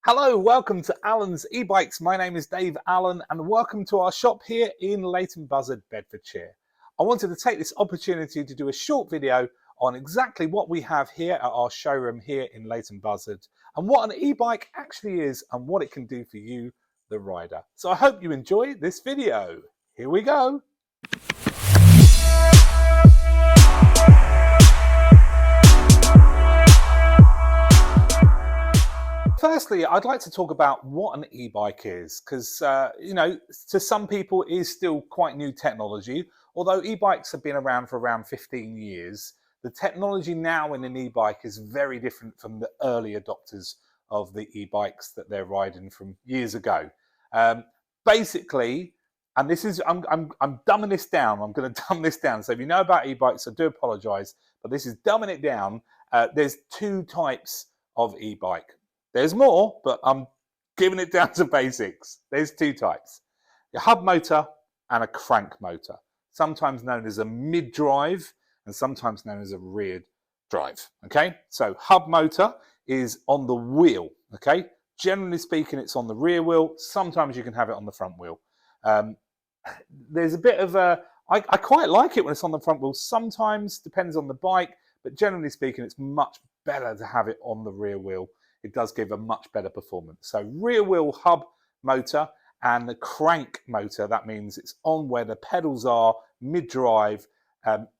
Hello, welcome to Allen's e-bikes. My name is Dave Allen and welcome to our shop here in Leighton Buzzard, Bedfordshire. I wanted to take this opportunity to do a short video on exactly what we have here at our showroom here in Leighton Buzzard and what an e-bike actually is and what it can do for you, the rider. So I hope you enjoy this video. Here we go. Firstly, I'd like to talk about what an e-bike is because, to some people it is still quite new technology. Although e-bikes have been around for around 15 years, the technology now in an e-bike is very different from the early adopters of the e-bikes that they're riding from years ago. Basically, and this is, I'm dumbing this down. I'm going to dumb this down. So if you know about e-bikes, I do apologise, but this is dumbing it down. There's two types of e-bike. There's more, but I'm giving it down to basics. There's two types, a hub motor and a crank motor, sometimes known as a mid-drive and sometimes known as a rear drive, okay? So hub motor is on the wheel, okay? Generally speaking, it's on the rear wheel. Sometimes you can have it on the front wheel. There's a bit of a, I quite like it when it's on the front wheel. Sometimes, depends on the bike, but generally speaking, it's much better to have it on the rear wheel. It does give a much better performance. So rear wheel hub motor and the crank motor, that means it's on where the pedals are, mid-drive,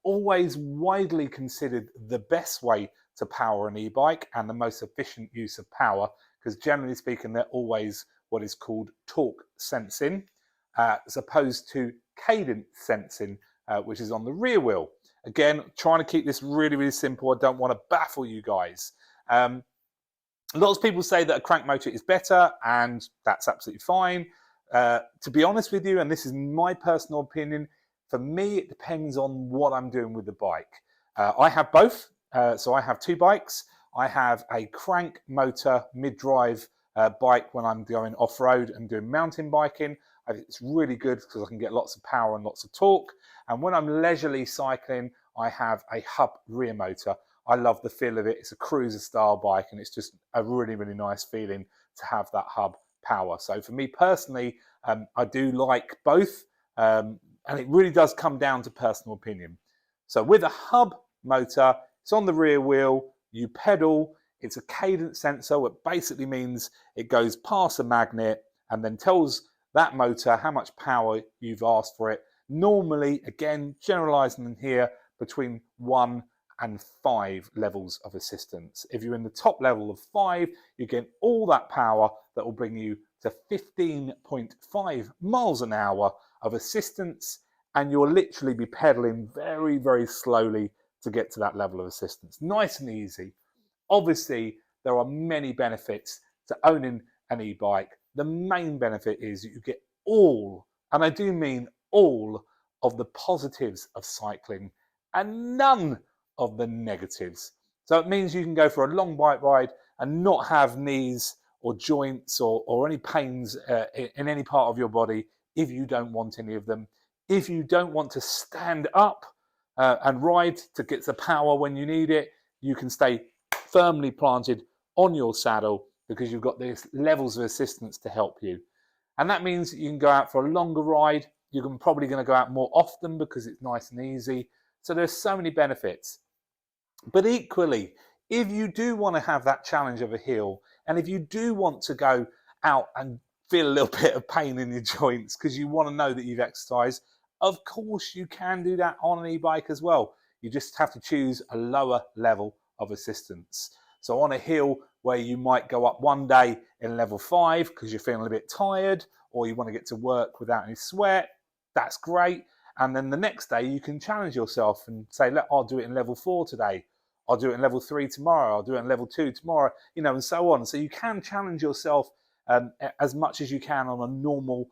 always widely considered the best way to power an e-bike and the most efficient use of power, because generally speaking, they're always what is called torque sensing, as opposed to cadence sensing, which is on the rear wheel. Again, trying to keep this really, really simple. I don't want to baffle you guys. Lots of people say that a crank motor is better, and that's absolutely fine. To be honest with you, and this is my personal opinion, for me, it depends on what I'm doing with the bike. I have both. So I have two bikes. I have a crank motor mid-drive bike when I'm going off-road and doing mountain biking. It's really good because I can get lots of power and lots of torque. And when I'm leisurely cycling, I have a hub rear motor. I love the feel of it. It's a cruiser style bike and it's just a really, really nice feeling to have that hub power. So for me personally, I do like both, and it really does come down to personal opinion. So with a hub motor, it's on the rear wheel, you pedal, it's a cadence sensor, which basically means it goes past a magnet and then tells that motor how much power you've asked for it. Normally, again, generalizing here, between 1 and 5 levels of assistance. If you're in the top level of 5, you get all that power that will bring you to 15.5 miles an hour of assistance, and you'll literally be pedaling very, very slowly to get to that level of assistance. Nice and easy. Obviously, there are many benefits to owning an e-bike. The main benefit is you get all, and I do mean all, of the positives of cycling and none of the negatives. So it means you can go for a long bike ride and not have knees or joints or any pains in any part of your body if you don't want any of them. If you don't want to stand up and ride to get the power when you need it, you can stay firmly planted on your saddle because you've got these levels of assistance to help you. And that means you can go out for a longer ride. You're probably going to go out more often because it's nice and easy. So there's so many benefits. But equally, if you do want to have that challenge of a hill, and if you do want to go out and feel a little bit of pain in your joints because you want to know that you've exercised, of course you can do that on an e-bike as well. You just have to choose a lower level of assistance. So on a hill where you might go up one day in level 5 because you're feeling a bit tired or you want to get to work without any sweat, that's great. And then the next day you can challenge yourself and say, look, I'll do it in level 4 today. I'll do it in level 3 tomorrow. I'll do it in level 2 tomorrow, and so on. So you can challenge yourself as much as you can on a normal,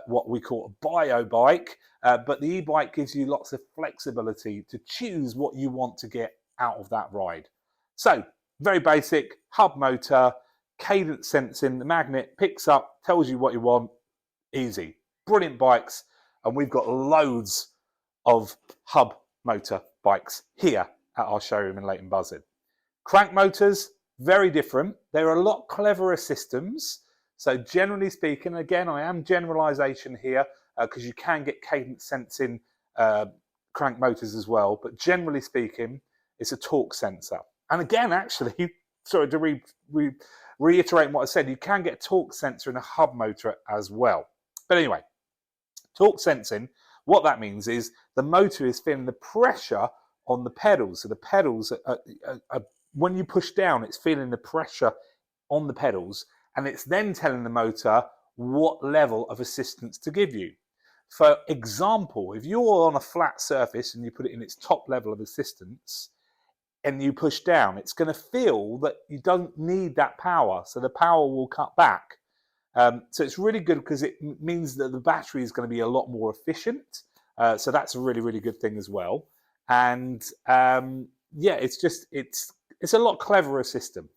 what we call a bio bike. But the e-bike gives you lots of flexibility to choose what you want to get out of that ride. So very basic, hub motor, cadence sensing, the magnet picks up, tells you what you want, easy. Brilliant bikes. And we've got loads of hub motor bikes here at our showroom in Leighton Buzzard. Crank motors, very different. They're a lot cleverer systems. So generally speaking, again, I am generalization here because you can get cadence sensing crank motors as well. But generally speaking, it's a torque sensor. And again, actually, sorry to reiterate what I said, you can get a torque sensor in a hub motor as well. But anyway, torque sensing, what that means is the motor is feeling the pressure on the pedals. So the pedals, when you push down, it's feeling the pressure on the pedals, and it's then telling the motor what level of assistance to give you. For example, if you're on a flat surface and you put it in its top level of assistance and you push down, it's going to feel that you don't need that power, so the power will cut back. So it's really good because it means that the battery is going to be a lot more efficient. So that's a really, really good thing as well. And yeah, it's a lot cleverer system.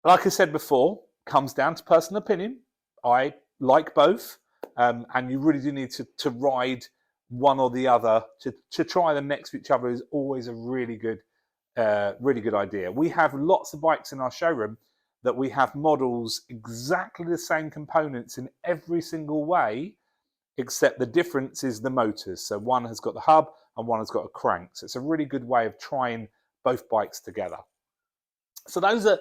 Like I said before, comes down to personal opinion. I like both, and you really do need to ride one or the other. To try them next to each other is always a really good idea. We have lots of bikes in our showroom that we have models exactly the same components in every single way, except the difference is the motors. So one has got the hub and one has got a crank. So it's a really good way of trying both bikes together. So those are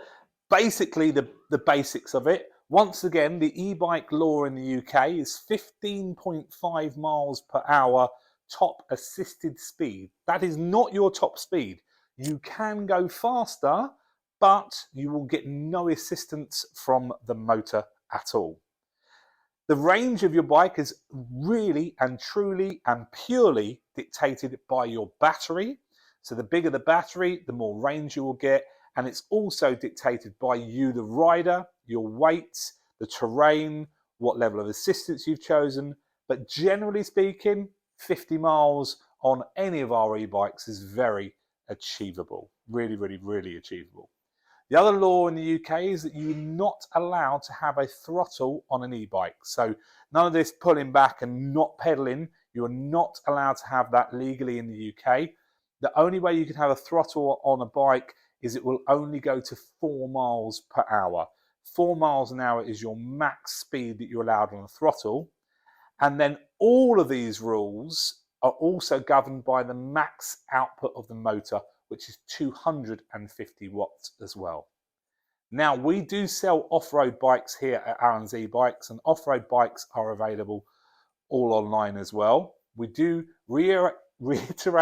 basically the basics of it. Once again, the e-bike law in the UK is 15.5 miles per hour top assisted speed. That is not your top speed. You can go faster, but you will get no assistance from the motor at all. The range of your bike is really and truly and purely dictated by your battery. So the bigger the battery, the more range you will get. And it's also dictated by you, the rider, your weight, the terrain, what level of assistance you've chosen. But generally speaking, 50 miles on any of our e-bikes is very achievable. Really, really, really achievable. The other law in the UK is that you're not allowed to have a throttle on an e-bike. So none of this pulling back and not pedaling. You're not allowed to have that legally in the UK. The only way you can have a throttle on a bike is it will only go to 4 miles per hour. 4 miles an hour is your max speed that you're allowed on a throttle. And then all of these rules are also governed by the max output of the motor, which is 250 watts as well. Now, we do sell off-road bikes here at Alan's e-bikes, and off-road bikes are available all online as well. We do reiterate to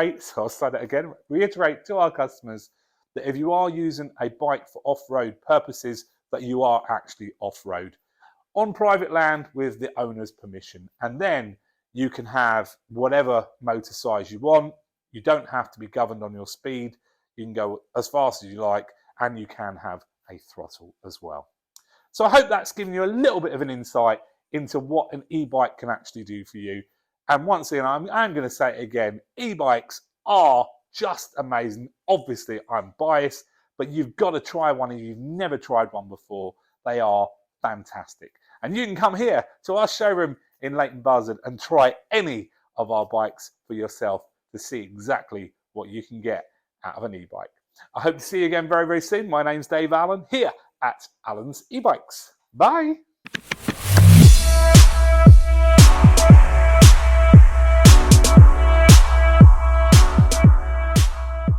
our customers that if you are using a bike for off-road purposes, that you are actually off-road on private land with the owner's permission. And then you can have whatever motor size you want. You don't have to be governed on your speed. You can go as fast as you like, and you can have a throttle as well. So I hope that's given you a little bit of an insight into what an e-bike can actually do for you. And once again, I'm going to say it again, e-bikes are just amazing. Obviously, I'm biased, but you've got to try one if you've never tried one before. They are fantastic. And you can come here to our showroom in Leighton Buzzard and try any of our bikes for yourself to see exactly what you can get out of an e-bike. I hope to see you again very, very soon. My name's Dave Allen here at Alan's e-bikes. Bye.